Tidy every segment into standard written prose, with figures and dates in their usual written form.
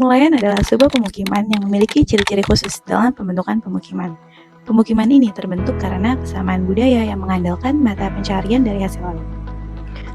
nelayan adalah sebuah pemukiman yang memiliki ciri-ciri khusus dalam pembentukan pemukiman. Pemukiman ini terbentuk karena kesamaan budaya yang mengandalkan mata pencaharian dari hasil laut.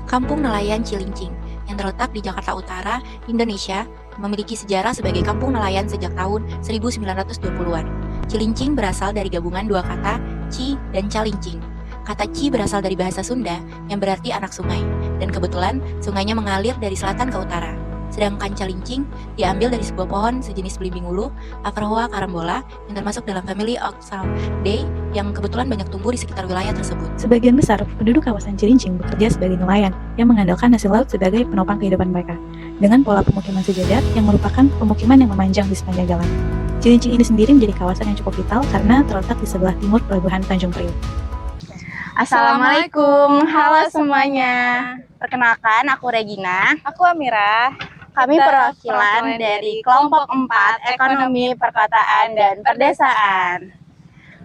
Kampung Nelayan Cilincing yang terletak di Jakarta Utara, Indonesia, memiliki sejarah sebagai kampung nelayan sejak tahun 1920-an. Cilincing berasal dari gabungan dua kata, ci dan calincing. Kata ci berasal dari bahasa Sunda yang berarti anak sungai, dan kebetulan sungainya mengalir dari selatan ke utara. Sedangkan calincing diambil dari sebuah pohon sejenis belimbing ulu, Aphroa carambola, yang termasuk dalam famili Oxalidae yang kebetulan banyak tumbuh di sekitar wilayah tersebut. Sebagian besar penduduk kawasan Cilincing bekerja sebagai nelayan yang mengandalkan hasil laut sebagai penopang kehidupan mereka, dengan pola pemukiman sejajar yang merupakan pemukiman yang memanjang di sepanjang jalan. Cilincing ini sendiri menjadi kawasan yang cukup vital karena terletak di sebelah timur pelabuhan Tanjung Priok. Assalamualaikum, halo semuanya. Perkenalkan, aku Regina. Aku Amira. Kami perwakilan dari kelompok 4 Ekonomi, Perkotaan, dan Perdesaan.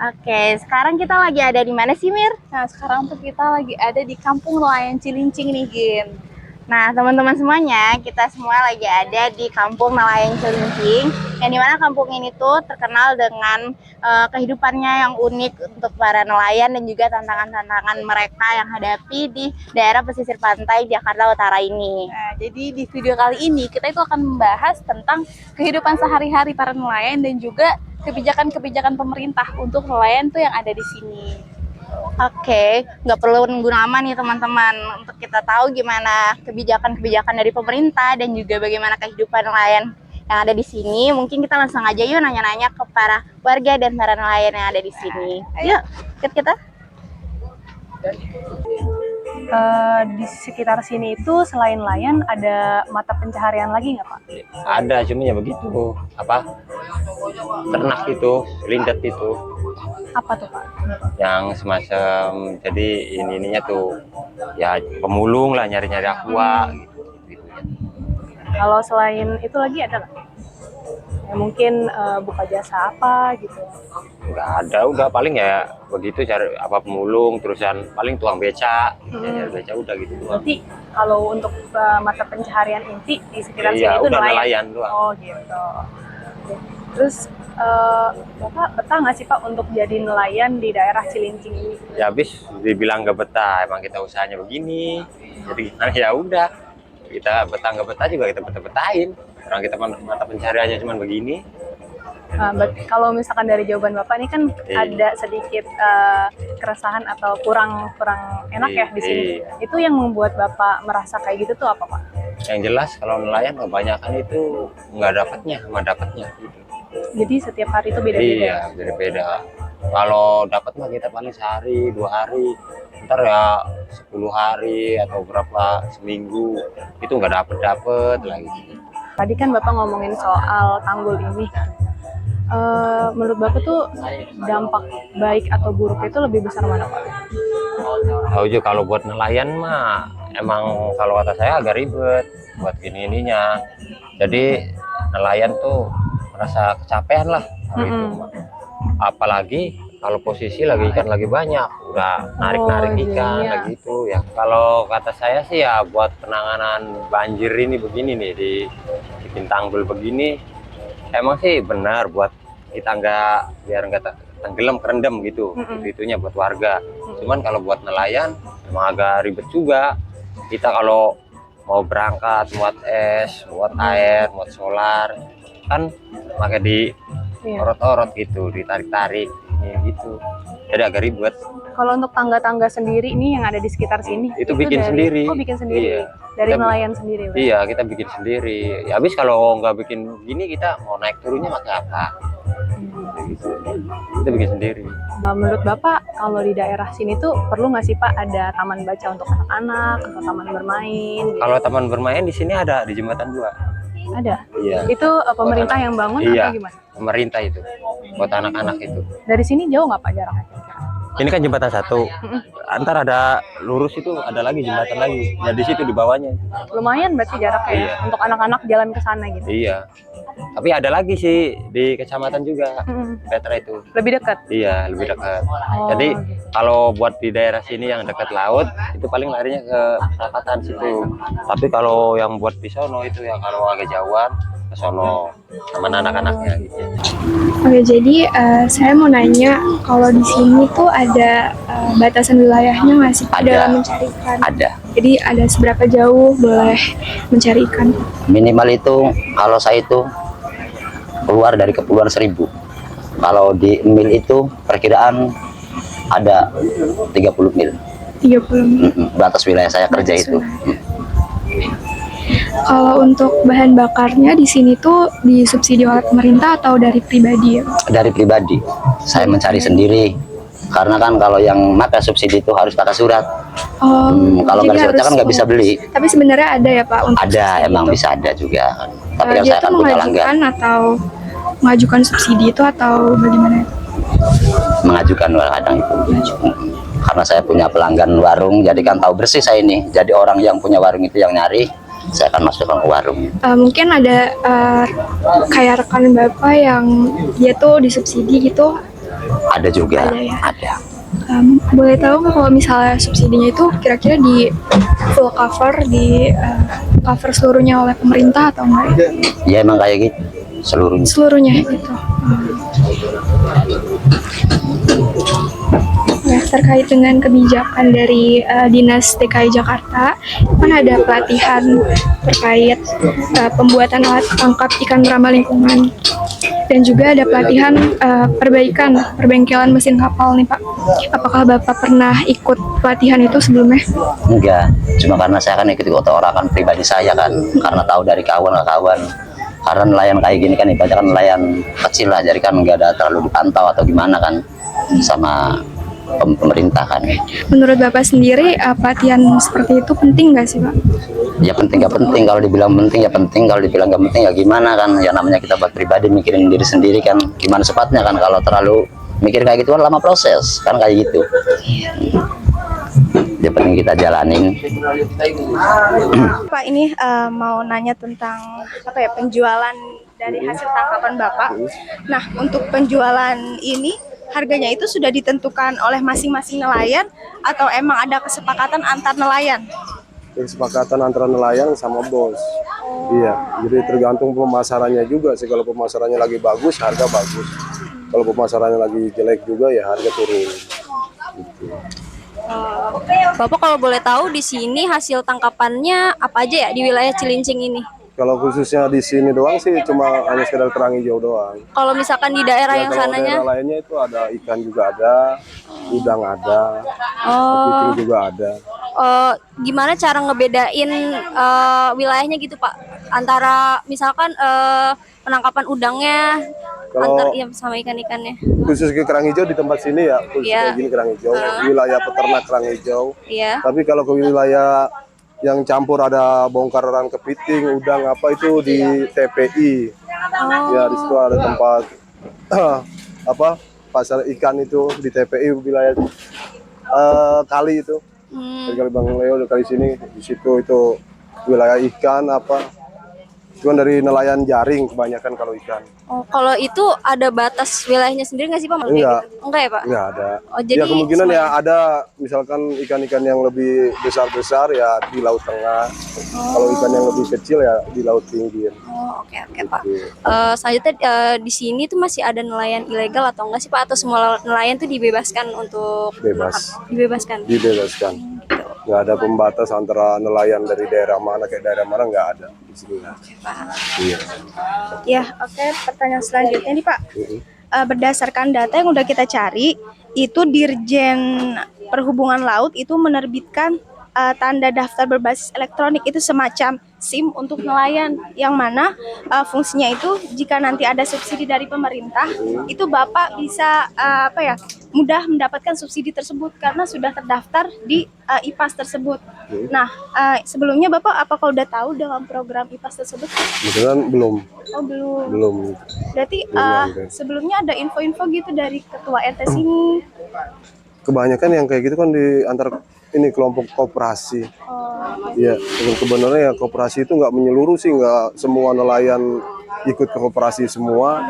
Oke, sekarang kita lagi ada di mana sih, Mir? Nah, sekarang tuh kita lagi ada di Kampung Nelayan Cilincing nih, Gin. Nah, teman-teman semuanya, kita semua lagi ada di Kampung Nelayan Cilincing, yang dimana kampung ini tuh terkenal dengan kehidupannya yang unik untuk para nelayan dan juga tantangan-tantangan mereka yang hadapi di daerah pesisir pantai Jakarta Utara ini. Nah, jadi di video kali ini kita itu akan membahas tentang kehidupan sehari-hari para nelayan dan juga kebijakan-kebijakan pemerintah untuk nelayan tuh yang ada di sini. Oke, nggak perlu nunggu lama nih teman-teman untuk kita tahu gimana kebijakan-kebijakan dari pemerintah dan juga bagaimana kehidupan nelayan yang ada di sini. Mungkin kita langsung aja yuk nanya-nanya ke para warga dan para nelayan yang ada di sini. Yuk, ikut kita. Di sekitar sini itu selain nelayan ada mata pencaharian lagi nggak Pak? Ada, cuma ya begitu, ternak itu, lindet itu, Apa tuh Pak? yang semacam, jadi ininya tuh, ya pemulung lah, nyari-nyari aqua gitu. Kalau selain itu lagi ada nggak? Ya, mungkin buka jasa apa gitu? Nggak ada, udah paling ya begitu, cari apa pemulung, terusan paling tuang beca, nyari beca udah gitu doang. Berarti kalau untuk mata pencaharian inti di sekitar sini Iya, itu udah nelayan? nelayan doang. Oh gitu. Oke. Terus Bapak betah nggak sih Pak untuk jadi nelayan di daerah Cilincing ini? Ya habis dibilang nggak betah, emang kita usahanya begini, jadi gimana ya udah, kita betah nggak betah juga kita betah-betahin. Orang kita mata pencariannya cuma begini. Kalau misalkan dari jawaban Bapak ini kan Iya. ada sedikit keresahan atau kurang enak ya di sini. Iya. Itu yang membuat Bapak merasa kayak gitu tuh apa Pak? Yang jelas kalau nelayan kebanyakan itu nggak dapatnya sama dapatnya gitu. Jadi setiap hari itu beda-beda. Iya, beda-beda. Kalau dapat mah kita paling sehari, 2 hari. Ntar ya 10 hari atau berapa seminggu itu nggak dapet lagi. Tadi kan Bapak ngomongin soal tanggul ini. Menurut Bapak tuh dampak baik atau buruk itu lebih besar mana Pak? Tahu juga kalau buat nelayan mah emang kalau kata saya agak ribet buat ininya. Jadi nelayan tuh merasa kecapean lah hari itu. Apalagi kalau posisi lagi ikan lagi banyak, udah narik-narik ikan iya. lagi itu ya. Kalau kata saya sih ya buat penanganan banjir ini begini nih, bikin tanggul begini, emang sih benar buat kita biar nggak tenggelam kerendam gitu, itunya buat warga. Cuman kalau buat nelayan emang agak ribet juga. Kita kalau mau berangkat muat es, muat air, muat solar, kan pakai di orot-orot gitu, ditarik-tarik gitu, jadi agak ribet. Kalau untuk tangga-tangga sendiri ini yang ada di sekitar sini Itu bikin sendiri. Oh, bikin sendiri. Iya. Dari Kita nelayan sendiri. Pak? Iya, kita bikin sendiri. Ya, habis kalau nggak bikin gini kita mau naik turunnya pakai apa? Gitu. Kita bikin sendiri. Menurut Bapak, kalau di daerah sini tuh perlu nggak sih Pak ada taman baca untuk anak-anak atau taman bermain? Gitu? Kalau taman bermain di sini ada di Jembatan 2. Ada. Iya. Itu pemerintah yang bangun Iya. atau gimana? Pemerintah itu buat anak-anak itu. Dari sini jauh nggak Pak jaraknya? Ini kan jembatan 1. Antar ada lurus itu ada lagi jembatan lagi. Nah di situ di bawahnya. Lumayan berarti jaraknya ya, Iya. untuk anak-anak jalan ke sana gitu. Iya. Tapi ada lagi sih di kecamatan juga. Petra itu. Lebih dekat. Iya, lebih dekat. Oh, Jadi gitu. kalau buat di daerah sini yang dekat laut itu paling larinya ke perapatan situ. Tapi kalau yang buat di sono itu ya kalau agak jauhan ke ke sono sama anak-anaknya gitu. Oke, jadi saya mau nanya, kalau di sini tuh ada batasan wilayahnya nggak sih Ada. dalam mencari ikan? Ada. Jadi ada seberapa jauh boleh mencari ikan? Minimal itu kalau saya itu keluar dari Kepulauan Seribu. Kalau di mil itu perkiraan ada 30 mil. 30 mil. Batas wilayah saya kerja Batas itu. Kalau untuk bahan bakarnya di sini tuh disubsidi oleh pemerintah atau dari pribadi ya? Dari pribadi. Saya mencari sendiri. Karena kan kalau yang pakai subsidi itu harus pakai surat. Oh, Kalau jadi nggak ada suratnya kan harus- nggak bisa beli. Tapi sebenarnya ada ya Pak untuk Ada, subsidi emang itu? bisa ada juga. Tapi kan Dia saya tuh kan punya langgan. mengajukan atau mengajukan subsidi itu atau bagaimana? Mengajukan kadang itu. Karena saya punya pelanggan warung, jadi kan tahu bersih saya ini. Jadi orang yang punya warung itu yang nyari, saya akan masukkan ke warung. Mungkin ada kayak rekan Bapak yang dia tuh disubsidi gitu. Ada juga, Ada ya? ada. Boleh tahu nggak kalau misalnya subsidinya itu kira-kira di full cover, di cover seluruhnya oleh pemerintah atau enggak? Ya emang kayak gitu, seluruhnya. Seluruhnya gitu. Nah, terkait dengan kebijakan dari Dinas DKI Jakarta, kan ada pelatihan terkait pembuatan alat tangkap ikan ramah lingkungan. Dan juga ada pelatihan perbaikan perbengkelan mesin kapal nih Pak. Apakah Bapak pernah ikut pelatihan itu sebelumnya? Enggak, cuma karena saya kan ikut orang kan pribadi saya kan, karena tahu dari kawan ke kawan. Karena nelayan kayak gini kan ibaratnya kan nelayan kecil lah, jadi kan nggak ada terlalu dipantau atau gimana kan sama pemerintah kan. Menurut Bapak sendiri pelatihan seperti itu penting nggak sih Pak? Ya penting nggak penting, kalau dibilang penting ya penting, kalau dibilang nggak penting ya gimana kan. Ya namanya kita buat pribadi mikirin diri sendiri kan, gimana sepatnya kan. Kalau terlalu mikir kayak gitu kan lama proses kan kayak gitu. Ya penting kita jalanin. Pak, ini mau nanya tentang apa ya, penjualan dari hasil tangkapan Bapak. Nah, untuk penjualan ini harganya itu sudah ditentukan oleh masing-masing nelayan atau emang ada kesepakatan antar nelayan? Kesepakatan antara nelayan sama bos. Iya, jadi tergantung pemasarannya juga sih. Kalau pemasarannya lagi bagus, harga bagus. Kalau pemasarannya lagi jelek juga ya harga turun. Gitu. Bapak kalau boleh tahu di sini hasil tangkapannya apa aja ya di wilayah Cilincing ini? Kalau khususnya di sini doang sih cuma hanya sekedar kerang hijau doang. Kalau misalkan di daerah Ya, yang kalau sananya, daerah lainnya itu ada ikan juga ada, udang ada, oh, kepiting juga ada. gimana cara ngebedain wilayahnya gitu Pak? Antara misalkan penangkapan udangnya Kalau antar ya sama ikan-ikannya. khusus ke kerang hijau di tempat sini ya, khusus Iya. kayak gini kerang hijau, wilayah peternak kerang hijau. Iya. Tapi kalau ke wilayah yang campur ada bongkaran kepiting, udang apa itu di TPI. Ya di situ ada tempat apa pasar ikan itu di TPI wilayah kali itu. Dari kali Bang Leo dari kali sini di situ itu wilayah ikan apa. Itu kan dari nelayan jaring kebanyakan kalau ikan. Oh, kalau itu ada batas wilayahnya sendiri nggak sih Pak? Enggak. Enggak ya Pak? Nggak ada. Oh, jadi Ya kemungkinan ya semuanya. ada misalkan ikan-ikan yang lebih besar-besar ya di laut tengah. Kalau ikan yang lebih kecil ya di laut pinggir. Oh, oke Pak. Gitu. Selanjutnya di sini tuh masih ada nelayan ilegal atau enggak sih Pak? Atau semua nelayan tuh dibebaskan untuk Bebas. menangkap? Dibebaskan. Dibebaskan. Nggak ada pembatas antara nelayan dari daerah mana ke daerah mana, nggak ada di sini. Iya. Ya, oke. Pertanyaan selanjutnya nih Pak. Berdasarkan data yang udah kita cari, itu Dirjen Perhubungan Laut itu menerbitkan tanda daftar berbasis elektronik, itu semacam SIM untuk nelayan, yang mana fungsinya itu jika nanti ada subsidi dari pemerintah, itu Bapak bisa mudah mendapatkan subsidi tersebut karena sudah terdaftar di IPAS tersebut. Nah, sebelumnya Bapak apakah udah tahu dengan program IPAS tersebut? Kebetulan belum. Oh, belum. Belum. Berarti Belum ada. sebelumnya ada info-info gitu dari ketua RT sini. Kebanyakan yang kayak gitu kan di antar ini kelompok koperasi. Oh, Iya, sebenarnya ya koperasi itu nggak menyeluruh sih, nggak semua nelayan ikut ke koperasi semua.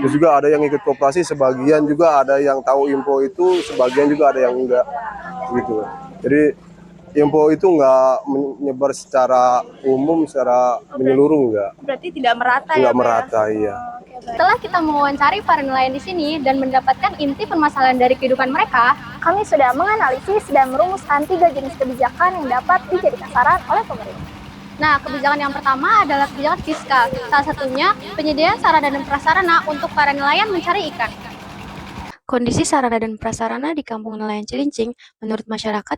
Terus juga ada yang ikut koperasi, sebagian juga ada yang tahu info itu, sebagian juga ada yang enggak gitu. Jadi info itu nggak menyebar secara umum, secara menyeluruh nggak. Berarti tidak merata ya, Nggak Pak, ya? merata, iya. Oke, baik. Setelah kita mewawancari para nelayan di sini dan mendapatkan inti permasalahan dari kehidupan mereka, kami sudah menganalisis dan merumuskan 3 jenis kebijakan yang dapat dijadikan saran oleh pemerintah. Nah, kebijakan yang pertama adalah kebijakan fiskal. Salah satunya penyediaan sarana dan prasarana untuk para nelayan mencari ikan. Kondisi sarana dan prasarana di kampung nelayan Cilincing menurut masyarakat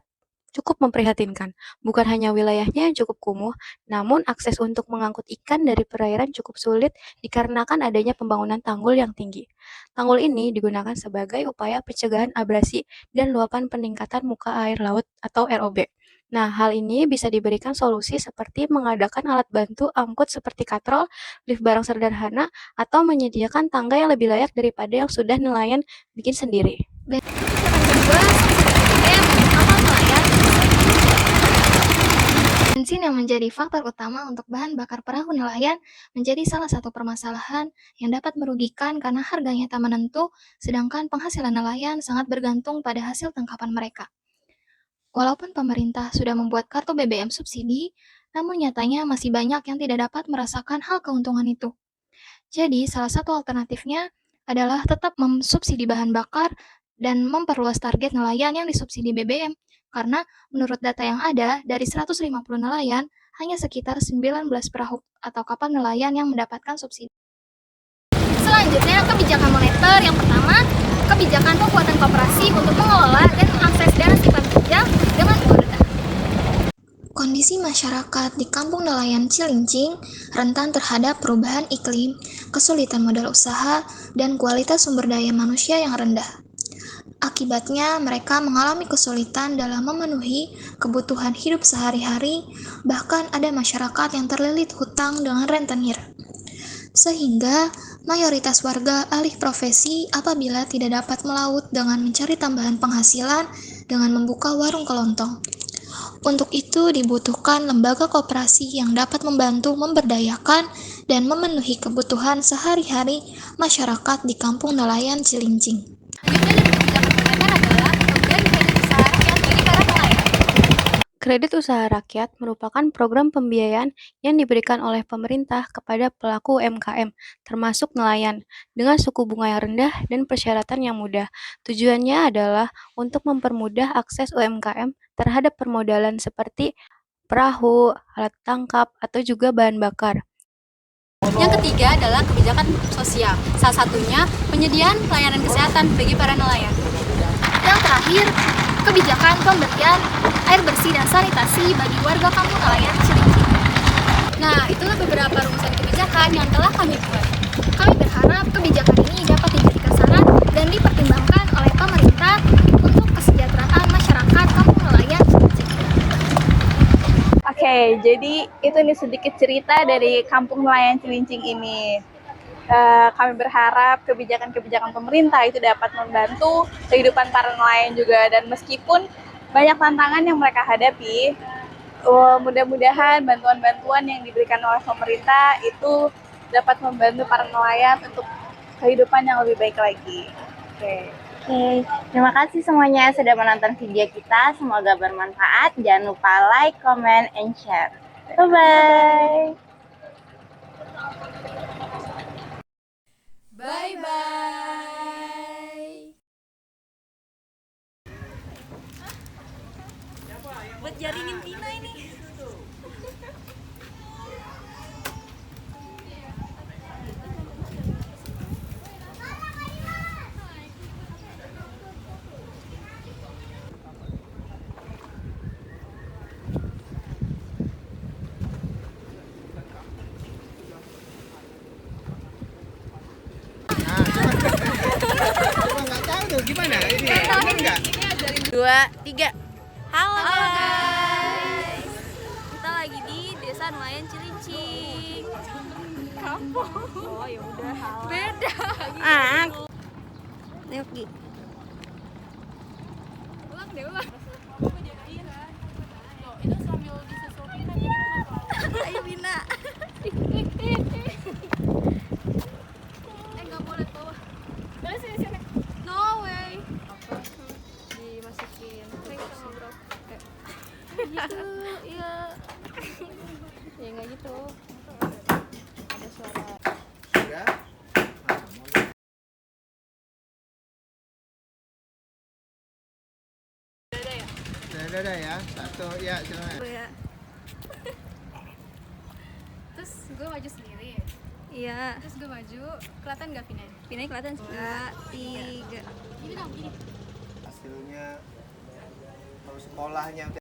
cukup memprihatinkan. Bukan hanya wilayahnya yang cukup kumuh, namun akses untuk mengangkut ikan dari perairan cukup sulit dikarenakan adanya pembangunan tanggul yang tinggi. Tanggul ini digunakan sebagai upaya pencegahan abrasi dan luapan peningkatan muka air laut atau ROB. Nah, hal ini bisa diberikan solusi seperti mengadakan alat bantu angkut seperti katrol, lift barang sederhana, atau menyediakan tangga yang lebih layak daripada yang sudah nelayan bikin sendiri. Bensin yang menjadi faktor utama untuk bahan bakar perahu nelayan menjadi salah satu permasalahan yang dapat merugikan karena harganya tak menentu, sedangkan penghasilan nelayan sangat bergantung pada hasil tangkapan mereka. Walaupun pemerintah sudah membuat kartu BBM subsidi, namun nyatanya masih banyak yang tidak dapat merasakan hal keuntungan itu. Jadi, salah satu alternatifnya adalah tetap mensubsidi bahan bakar dan memperluas target nelayan yang disubsidi BBM. Karena menurut data yang ada, dari 150 nelayan, hanya sekitar 19 perahu atau kapal nelayan yang mendapatkan subsidi. Selanjutnya, kebijakan moneter yang pertama, kebijakan pembuatan koperasi untuk mengelola dan mengakses dana simpan pinjam dengan bunga rendah. Kondisi masyarakat di kampung nelayan Cilincing rentan terhadap perubahan iklim, kesulitan modal usaha, dan kualitas sumber daya manusia yang rendah. Akibatnya, mereka mengalami kesulitan dalam memenuhi kebutuhan hidup sehari-hari, bahkan ada masyarakat yang terlilit hutang dengan rentenir. Sehingga, mayoritas warga alih profesi apabila tidak dapat melaut dengan mencari tambahan penghasilan dengan membuka warung kelontong. Untuk itu dibutuhkan lembaga koperasi yang dapat membantu memberdayakan dan memenuhi kebutuhan sehari-hari masyarakat di kampung nelayan Cilincing. Kredit usaha rakyat merupakan program pembiayaan yang diberikan oleh pemerintah kepada pelaku UMKM, termasuk nelayan, dengan suku bunga yang rendah dan persyaratan yang mudah. Tujuannya adalah untuk mempermudah akses UMKM terhadap permodalan seperti perahu, alat tangkap, atau juga bahan bakar. Yang ketiga adalah kebijakan sosial, salah satunya penyediaan pelayanan kesehatan bagi para nelayan. Yang terakhir, kebijakan pemberian air bersih dan sanitasi bagi warga kampung nelayan Cilincing. Nah, itulah beberapa rumusan kebijakan yang telah kami buat. Kami berharap kebijakan ini dapat dijadikan saran dan dipertimbangkan oleh pemerintah untuk kesejahteraan masyarakat kampung nelayan Cilincing. Oke, jadi itu nih sedikit cerita dari kampung nelayan Cilincing ini. Kami berharap kebijakan-kebijakan pemerintah itu dapat membantu kehidupan para nelayan juga, dan meskipun banyak tantangan yang mereka hadapi, mudah-mudahan bantuan-bantuan yang diberikan oleh pemerintah itu dapat membantu para nelayan untuk kehidupan yang lebih baik lagi. Oke. Terima kasih semuanya sudah menonton video kita. Semoga bermanfaat. Jangan lupa like, comment, and share. Bye-bye. Bye-bye. Buat jaringin Tina ini. Gimana? Ini aman nggak? 2, 3. Halo guys. Kita lagi di Desa Nelayan Cilincing. Kampung. Oh ya udah. Beda. Tengok Gi. Ulang deh, ulang. Itu sambil disusul Pina jadi kenapa? Ayo Pina. Nggak boleh bawa. Boleh sini. No way. Dimasukin. Kita ngobrol. gitu, iya. Ya nggak gitu. Ada suara. Ya. Dada ya. Satu ya, silakan. Ya. Terus gue maju sendiri. Iya. Terus gue maju, kelihatan nggak Vina? Vina kelihatan. 2, 3. Gini dong, gini. Hasilnya kalau sekolahnya